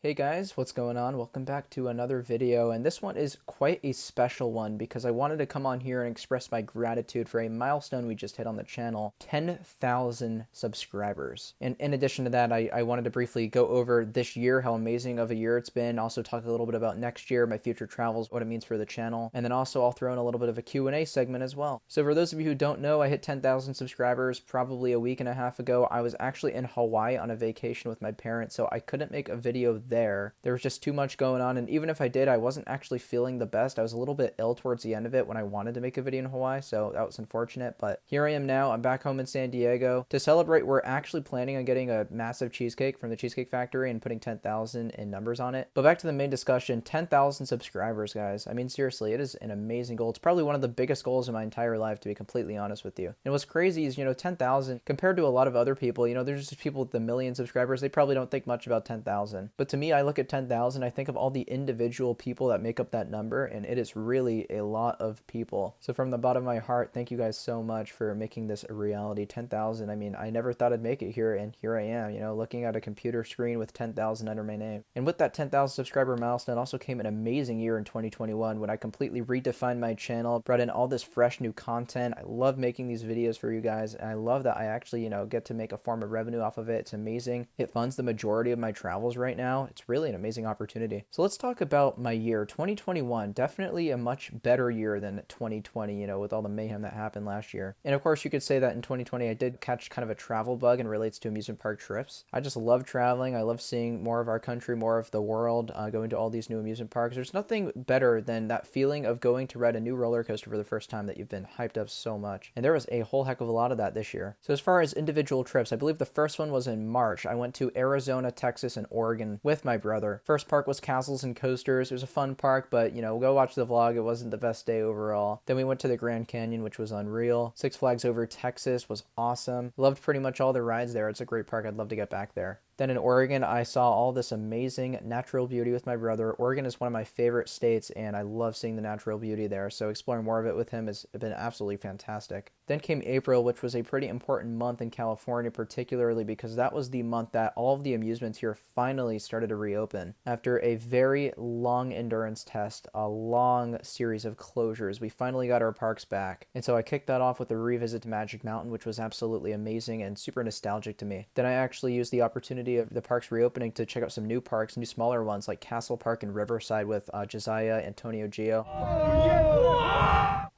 Hey guys, what's going on? Welcome back to another video, and this one is quite a special one because I wanted to come on here and express my gratitude for a milestone we just hit on the channel, 10,000 subscribers. And in addition to that, I wanted to briefly go over this year, how amazing of a year it's been, also talk a little bit about next year, my future travels, what it means for the channel, and then also I'll throw in a little bit of a Q&A segment as well. So for those of you who don't know, I hit 10,000 subscribers probably a week and a half ago. I was actually in Hawaii on a vacation with my parents, so I couldn't make a video there. There was just too much going on, and even if I did, I wasn't actually feeling the best. I was a little bit ill towards the end of it when I wanted to make a video in Hawaii, so that was unfortunate. But here I am now. I'm back home in San Diego. To celebrate, we're actually planning on getting a massive cheesecake from the Cheesecake Factory and putting 10,000 in numbers on it. But back to the main discussion, 10,000 subscribers, guys. I mean, seriously, it is an amazing goal. It's probably one of the biggest goals in my entire life, to be completely honest with you. And what's crazy is, 10,000 compared to a lot of other people, there's just people with the million subscribers, they probably don't think much about 10,000. But to me, I look at 10,000, I think of all the individual people that make up that number, and it is really a lot of people. So from the bottom of my heart, thank you guys so much for making this a reality. 10,000, I mean, I never thought I'd make it here, and here I am, looking at a computer screen with 10,000 under my name. And with that 10,000 subscriber milestone also came an amazing year in 2021 when I completely redefined my channel, brought in all this fresh new content. I love making these videos for you guys, and I love that I actually, get to make a form of revenue off of it. It's amazing. It funds the majority of my travels right now. It's really an amazing opportunity. So let's talk about my year. 2021, definitely a much better year than 2020, with all the mayhem that happened last year. And of course, you could say that in 2020, I did catch kind of a travel bug and relates to amusement park trips. I just love traveling. I love seeing more of our country, more of the world, going to all these new amusement parks. There's nothing better than that feeling of going to ride a new roller coaster for the first time that you've been hyped up so much. And there was a whole heck of a lot of that this year. So as far as individual trips, I believe the first one was in March. I went to Arizona, Texas, and Oregon with my brother. First park was Castles and Coasters. It was a fun park, but go watch the vlog. It wasn't the best day overall. Then we went to the Grand Canyon, which was unreal. Six Flags Over Texas was awesome. Loved pretty much all the rides there. It's a great park. I'd love to get back there. Then in Oregon, I saw all this amazing natural beauty with my brother. Oregon is one of my favorite states, and I love seeing the natural beauty there. So exploring more of it with him has been absolutely fantastic. Then came April, which was a pretty important month in California, particularly because that was the month that all of the amusements here finally started to reopen. After a very long endurance test, a long series of closures, we finally got our parks back. And so I kicked that off with a revisit to Magic Mountain, which was absolutely amazing and super nostalgic to me. Then I actually used the opportunity of the parks reopening to check out some new parks, new smaller ones like Castle Park and Riverside with Josiah, Antonio Gio.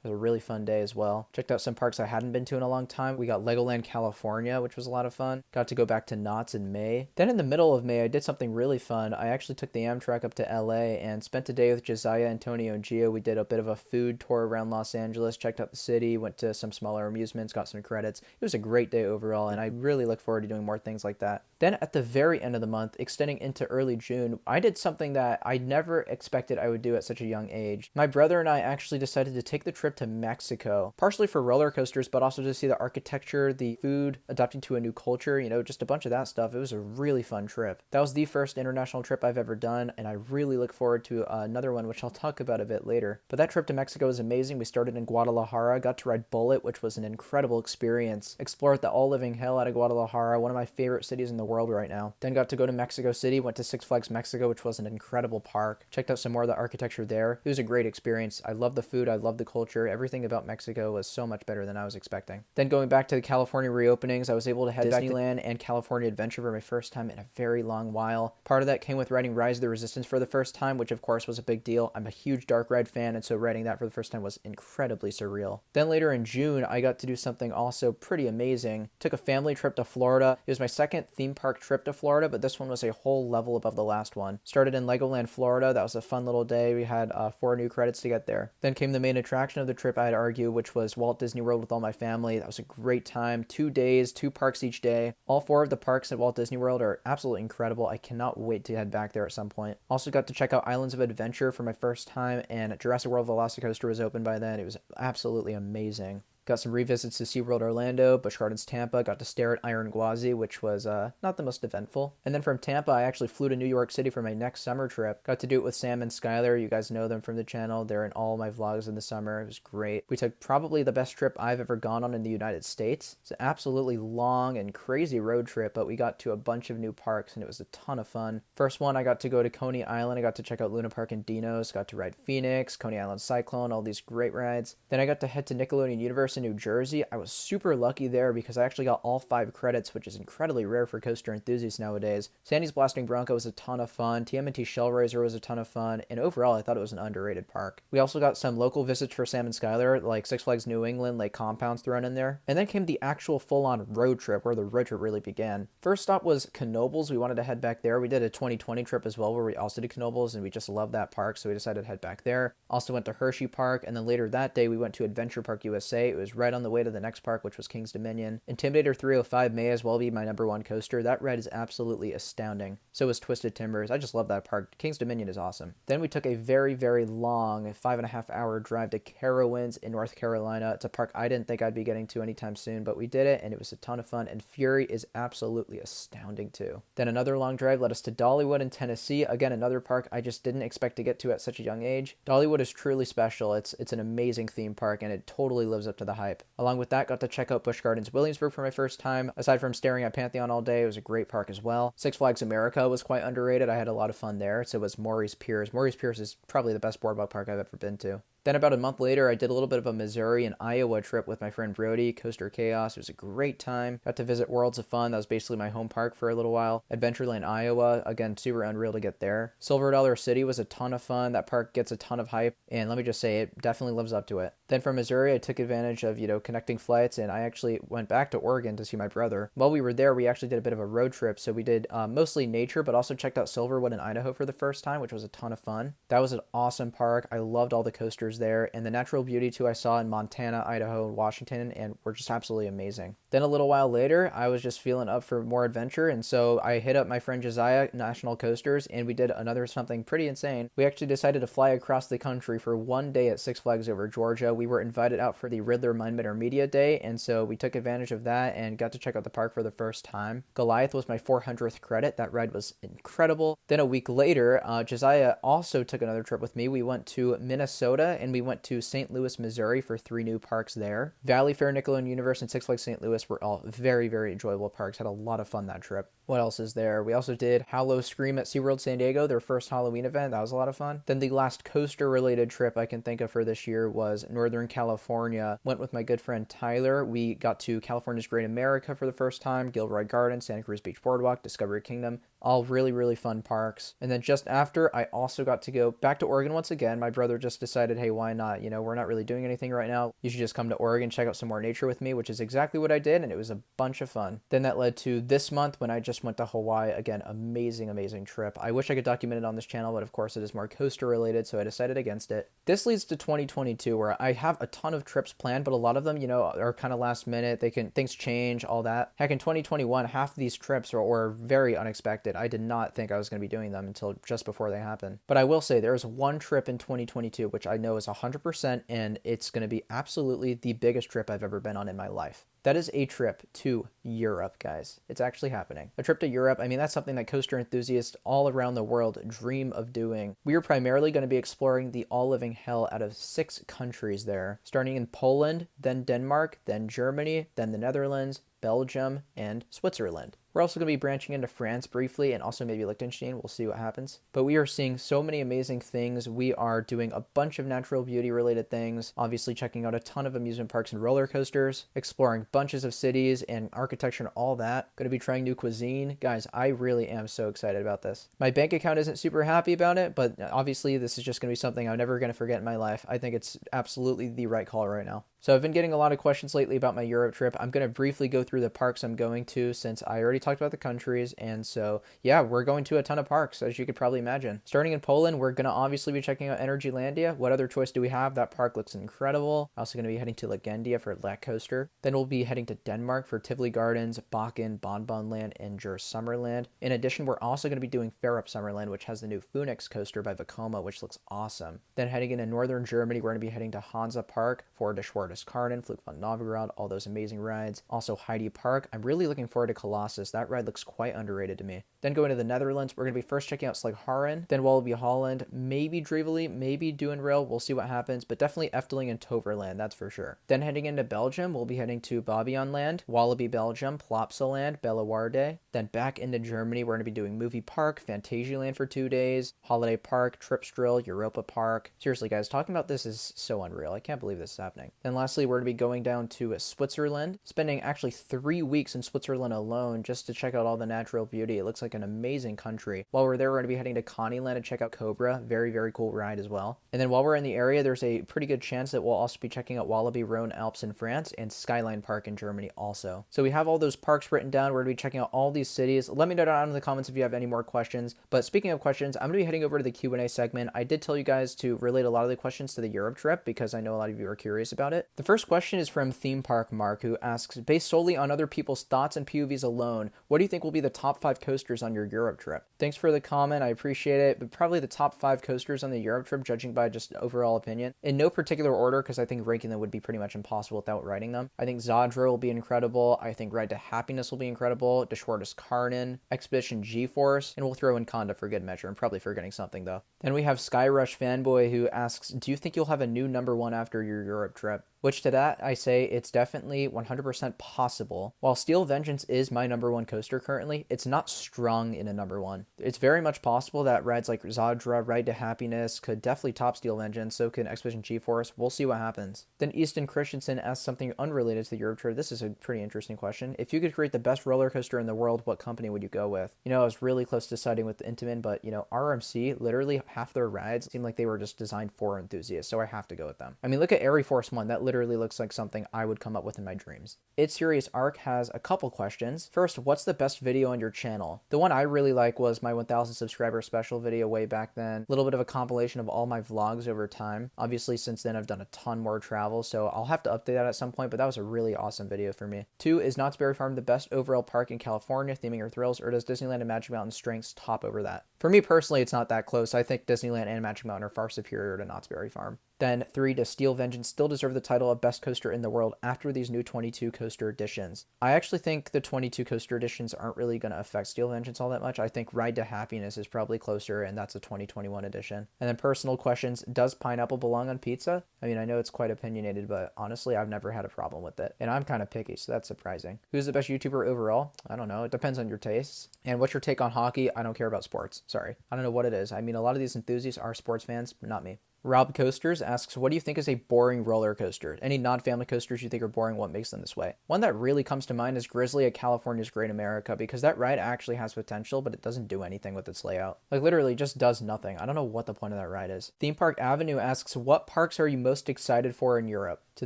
It was a really fun day as well. Checked out some parks I hadn't been to in a long time. We got Legoland California, which was a lot of fun. Got to go back to Knott's in May. Then in the middle of May, I did something really fun. I actually took the Amtrak up to LA and spent a day with Josiah, Antonio, and Gio. We did a bit of a food tour around Los Angeles, checked out the city, went to some smaller amusements, got some credits. It was a great day overall, and I really look forward to doing more things like that. Then at the very end of the month, extending into early June, I did something that I never expected I would do at such a young age. My brother and I actually decided to take the trip to Mexico, partially for roller coasters, but also to see the architecture, the food, adapting to a new culture, just a bunch of that stuff. It was a really fun trip. That was the first international trip I've ever done, and I really look forward to another one, which I'll talk about a bit later. But that trip to Mexico was amazing. We started in Guadalajara, got to ride Bullet, which was an incredible experience. Explored the all-living hell out of Guadalajara, one of my favorite cities in the world right now. Then got to go to Mexico City, went to Six Flags Mexico, which was an incredible park. Checked out some more of the architecture there. It was a great experience. I love the food. I love the culture. Everything about Mexico was so much better than I was expecting. Then going back to the California reopenings, I was able to head to Disneyland and California Adventure for my first time in a very long while. Part of that came with riding Rise of the Resistance for the first time, which of course was a big deal. I'm a huge dark ride fan, and so riding that for the first time was incredibly surreal. Then later in June, I got to do something also pretty amazing. Took a family trip to Florida. It was my second theme park trip to Florida, but this one was a whole level above the last one. Started in Legoland, Florida. That was a fun little day. We had 4 new credits to get there. Then came the main attraction of the trip, I'd argue, which was Walt Disney World with all my family. That was a great time. 2 days, 2 parks each day. All 4 of the parks at Walt Disney World are absolutely incredible. I cannot wait to head back there at some point. Also got to check out Islands of Adventure for my first time, and Jurassic World Velocicoaster was open by then. It was absolutely amazing. Got some revisits to SeaWorld Orlando, Busch Gardens Tampa, got to stare at Iron Gwazi, which was not the most eventful. And then from Tampa, I actually flew to New York City for my next summer trip. Got to do it with Sam and Skylar. You guys know them from the channel. They're in all my vlogs in the summer. It was great. We took probably the best trip I've ever gone on in the United States. It's an absolutely long and crazy road trip, but we got to a bunch of new parks and it was a ton of fun. First one, I got to go to Coney Island. I got to check out Luna Park and Dinos, got to ride Phoenix, Coney Island Cyclone, all these great rides. Then I got to head to Nickelodeon Universe in New Jersey. I was super lucky there because I actually got all 5 credits, which is incredibly rare for coaster enthusiasts nowadays. Sandy's Blasting Bronco was a ton of fun. TMNT Shellraiser was a ton of fun. And overall, I thought it was an underrated park. We also got some local visits for Sam and Skylar, like Six Flags New England, like compounds thrown in there. And then came the actual full-on road trip where the road trip really began. First stop was Knoebels. We wanted to head back there. We did a 2020 trip as well where we also did Knoebels and we just loved that park, so we decided to head back there. Also went to Hershey Park, and then later that day we went to Adventure Park USA. It was right on the way to the next park, which was King's Dominion. Intimidator 305 may as well be my #1 coaster. That ride is absolutely astounding. So is Twisted Timbers. I just love that park. King's Dominion is awesome. Then we took a very, very long 5.5-hour drive to Carowinds in North Carolina. It's a park I didn't think I'd be getting to anytime soon, but we did it and it was a ton of fun, and Fury is absolutely astounding too. Then another long drive led us to Dollywood in Tennessee. Again, another park I just didn't expect to get to at such a young age. Dollywood is truly special. It's an amazing theme park and it totally lives up to the hype. Along with that, got to check out Busch Gardens Williamsburg for my first time. Aside from staring at Pantheon all day, it was a great park as well. Six Flags America was quite underrated. I had a lot of fun there. So was Maurice Pierce. Maurice Pierce is probably the best boardwalk park I've ever been to. Then about a month later, I did a little bit of a Missouri and Iowa trip with my friend Brody, Coaster Chaos. It was a great time. Got to visit Worlds of Fun. That was basically my home park for a little while. Adventureland, Iowa. Again, super unreal to get there. Silver Dollar City was a ton of fun. That park gets a ton of hype, and let me just say, it definitely lives up to it. Then from Missouri, I took advantage of, connecting flights, and I actually went back to Oregon to see my brother. While we were there, we actually did a bit of a road trip, so we did mostly nature, but also checked out Silverwood in Idaho for the first time, which was a ton of fun. That was an awesome park. I loved all the coasters there, and the natural beauty too I saw in Montana, Idaho, and Washington, and were just absolutely amazing. Then a little while later, I was just feeling up for more adventure, and so I hit up my friend Josiah, National Coasters, and we did something pretty insane. We actually decided to fly across the country for one day at Six Flags Over Georgia. We were invited out for the Riddler Mindbender Media Day, and so we took advantage of that and got to check out the park for the first time. Goliath was my 400th credit. That ride was incredible. Then a week later, Josiah also took another trip with me. We went to Minnesota, and we went to St. Louis, Missouri for 3 new parks there. Valley Fair, Nickelodeon Universe, and Six Flags St. Louis were all very, very enjoyable parks. Had a lot of fun that trip. What else is there? We also did Hallow Scream at SeaWorld San Diego, their first Halloween event. That was a lot of fun. Then the last coaster-related trip I can think of for this year was Northern California. Went with my good friend Tyler. We got to California's Great America for the first time, Gilroy Gardens, Santa Cruz Beach Boardwalk, Discovery Kingdom. All really, really fun parks. And then just after, I also got to go back to Oregon once again. My brother just decided, hey, why not? We're not really doing anything right now. You should just come to Oregon, check out some more nature with me, which is exactly what I did, and it was a bunch of fun. Then that led to this month when I just went to Hawaii. Again, amazing, amazing trip. I wish I could document it on this channel, but of course it is more coaster related, so I decided against it. This leads to 2022, where I have a ton of trips planned, but a lot of them, are kind of last minute. Things change, all that. Heck, in 2021, half of these trips were very unexpected. I did not think I was going to be doing them until just before they happened. But I will say there is one trip in 2022, which I know is 100%, and it's going to be absolutely the biggest trip I've ever been on in my life. That is a trip to Europe, guys. It's actually happening. A trip to Europe, that's something that coaster enthusiasts all around the world dream of doing. We are primarily going to be exploring the all-living hell out of 6 countries there, starting in Poland, then Denmark, then Germany, then the Netherlands, Belgium, and Switzerland. We're also going to be branching into France briefly and also maybe Liechtenstein. We'll see what happens. But we are seeing so many amazing things. We are doing a bunch of natural beauty related things, obviously checking out a ton of amusement parks and roller coasters, exploring bunches of cities and architecture and all that. Going to be trying new cuisine. Guys, I really am so excited about this. My bank account isn't super happy about it, but obviously this is just going to be something I'm never going to forget in my life. I think it's absolutely the right call right now. So I've been getting a lot of questions lately about my Europe trip. I'm going to briefly go through the parks I'm going to since I already talked about the countries. And so, yeah, we're going to a ton of parks, as you could probably imagine. Starting in Poland, we're going to obviously be checking out Energylandia. What other choice do we have? That park looks incredible. Also going to be heading to Legendia for Lac Coaster. Then we'll be heading to Denmark for Tivoli Gardens, Bakken, Bonbonland, and Jur Summerland. In addition, we're also going to be doing Fair Up Summerland, which has the new Phoenix coaster by Vekoma, which looks awesome. Then heading into northern Germany, we're going to be heading to Hansa Park for Der Schwarze Dashwardus Karnen, Flug von Novgorod, all those amazing rides. Also Heidi Park. I'm really looking forward to Colossus. That ride looks quite underrated to me. Then going to the Netherlands, we're going to be first checking out Slegharen, then Walibi Holland, maybe Drevely, maybe Duinrail. We'll see what happens, but definitely Efteling and Toverland, that's for sure. Then heading into Belgium, we'll be heading to Bobbejaanland, Walibi Belgium, Plopsaland, Bellewaarde. Then back into Germany, we're going to be doing Movie Park, Fantasieland for 2 days, Holiday Park, Tripsdrill, Europa Park. Seriously, guys, talking about this is so unreal. I can't believe this is happening. Then lastly, we're going to be going down to Switzerland, spending actually 3 weeks in Switzerland alone just to check out all the natural beauty. It looks like an amazing country. While we're there, we're going to be heading to Connieland to check out Cobra. Very, very cool ride as well. And then while we're in the area, there's a pretty good chance that we'll also be checking out Walibi Rhone Alps in France and Skyline Park in Germany also. So we have all those parks written down. We're going to be checking out all these cities. Let me know down in the comments if you have any more questions. But speaking of questions, I'm going to be heading over to the Q&A segment. I did tell you guys to relate a lot of the questions to the Europe trip because I know a lot of you are curious about it. The first question is from Theme Park Mark, who asks, based solely on other people's thoughts and POVs alone, what do you think will be the top 5 coasters on your Europe trip? Thanks for the comment. I appreciate it. But probably the top 5 coasters on the Europe trip, judging by just overall opinion. In no particular order, because I think ranking them would be pretty much impossible without writing them. I think Zadra will be incredible. I think Ride to Happiness will be incredible. Dashwardus Karnen, Expedition G-Force, and we'll throw in Conda for good measure. I'm probably forgetting something though. Then we have Skyrush Fanboy, who asks, do you think you'll have a new #1 after your Europe trip? Which to that, I say it's definitely 100% possible. While Steel Vengeance is my #1 coaster currently, it's not strong in a #1. It's very much possible that rides like Zadra, Ride to Happiness could definitely top Steel Vengeance, so can Expedition G-Force. We'll see what happens. Then Easton Christensen asks something unrelated to the Europe trip. This is a pretty interesting question. If you could create the best roller coaster in the world, what company would you go with? You know, I was really close to siding with Intamin, but you know, RMC, literally half their rides seem like they were just designed for enthusiasts, so I have to go with them. I mean, look at Airy Force 1. That literally looks like something I would come up with in my dreams. It's Serious Arc has a couple questions. First, what's the best video on your channel? The one I really like was my 1000 subscriber special video way back then. A little bit of a compilation of all my vlogs over time. Obviously, since then, I've done a ton more travel, so I'll have to update that at some point, but that was a really awesome video for me. 2, is Knott's Berry Farm the best overall park in California, theming or thrills, or does Disneyland and Magic Mountain strengths top over that? For me personally, it's not that close. I think Disneyland and Magic Mountain are far superior to Knott's Berry Farm. Then 3, does Steel Vengeance still deserve the title of best coaster in the world after these new 22 coaster editions? I actually think the 22 coaster editions aren't really going to affect Steel Vengeance all that much. I think Ride to Happiness is probably closer, and that's a 2021 edition. And then personal questions, does pineapple belong on pizza? I mean, I know it's quite opinionated, but honestly, I've never had a problem with it. And I'm kind of picky, so that's surprising. Who's the best YouTuber overall? I don't know. It depends on your tastes. And what's your take on hockey? I don't care about sports. Sorry. I don't know what it is. I mean, a lot of these enthusiasts are sports fans, but not me. Rob Coasters asks, what do you think is a boring roller coaster? Any non-family coasters you think are boring, what makes them this way? One that really comes to mind is Grizzly at California's Great America, because that ride actually has potential, but it doesn't do anything with its layout. Like literally just does nothing. I don't know what the point of that ride is. Theme Park Avenue asks, what parks are you most excited for in Europe? To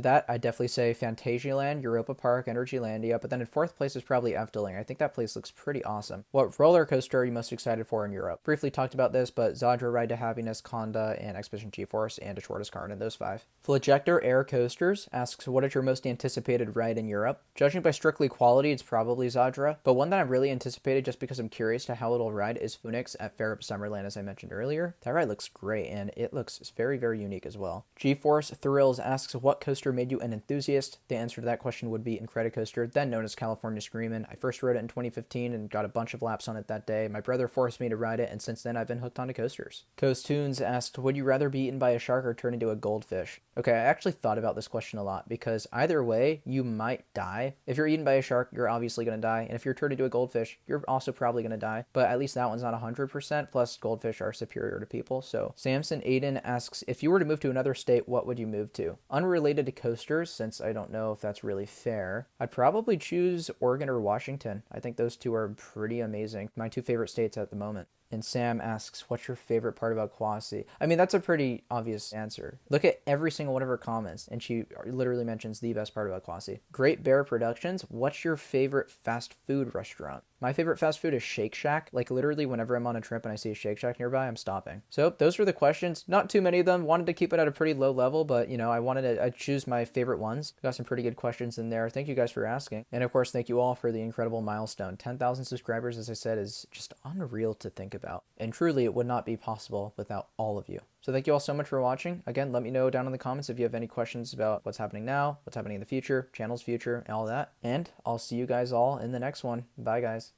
that, I definitely say Fantasieland, Europa Park, Energylandia, but then in 4th place is probably Efteling. I think that place looks pretty awesome. What roller coaster are you most excited for in Europe? Briefly talked about this, but Zadra, Ride to Happiness, Conda, and Expedition G-Force, and Dashwardus Karnen, those 5. Flejector Air Coasters asks, what is your most anticipated ride in Europe? Judging by strictly quality, it's probably Zadra, but one that I'm really anticipated just because I'm curious to how it'll ride is Phoenix at Fair Up Summerland, as I mentioned earlier. That ride looks great, and it looks very, very unique as well. G-Force Thrills asks, what coaster made you an enthusiast? The answer to that question would be Incredicoaster, then known as California Screamin'. I first rode it in 2015 and got a bunch of laps on it that day. My brother forced me to ride it, and since then I've been hooked onto coasters. Coast Tunes asked, would you rather be eaten by a shark or turn into a goldfish? Okay, I actually thought about this question a lot because either way, you might die. If you're eaten by a shark, you're obviously going to die, and if you're turned into a goldfish, you're also probably going to die, but at least that one's not 100%, plus goldfish are superior to people. So Samson Aiden asks, if you were to move to another state, what would you move to? Unrelated to coasters, since I don't know if that's really fair, I'd probably choose Oregon or Washington. I think those two are pretty amazing. My 2 favorite states at the moment. And Sam asks, what's your favorite part about Kwasi? I mean, that's a pretty obvious answer. Look at every single one of her comments, and she literally mentions the best part about Kwasi. Great Bear Productions, what's your favorite fast food restaurant? My favorite fast food is Shake Shack. Like literally whenever I'm on a trip and I see a Shake Shack nearby, I'm stopping. So those were the questions. Not too many of them. Wanted to keep it at a pretty low level, but you know, I choose my favorite ones. Got some pretty good questions in there. Thank you guys for asking. And of course, thank you all for the incredible milestone. 10,000 subscribers, as I said, is just unreal to think about. And truly, it would not be possible without all of you. So thank you all so much for watching. Again, let me know down in the comments if you have any questions about what's happening now, what's happening in the future, channel's future, and all that. And I'll see you guys all in the next one. Bye, guys.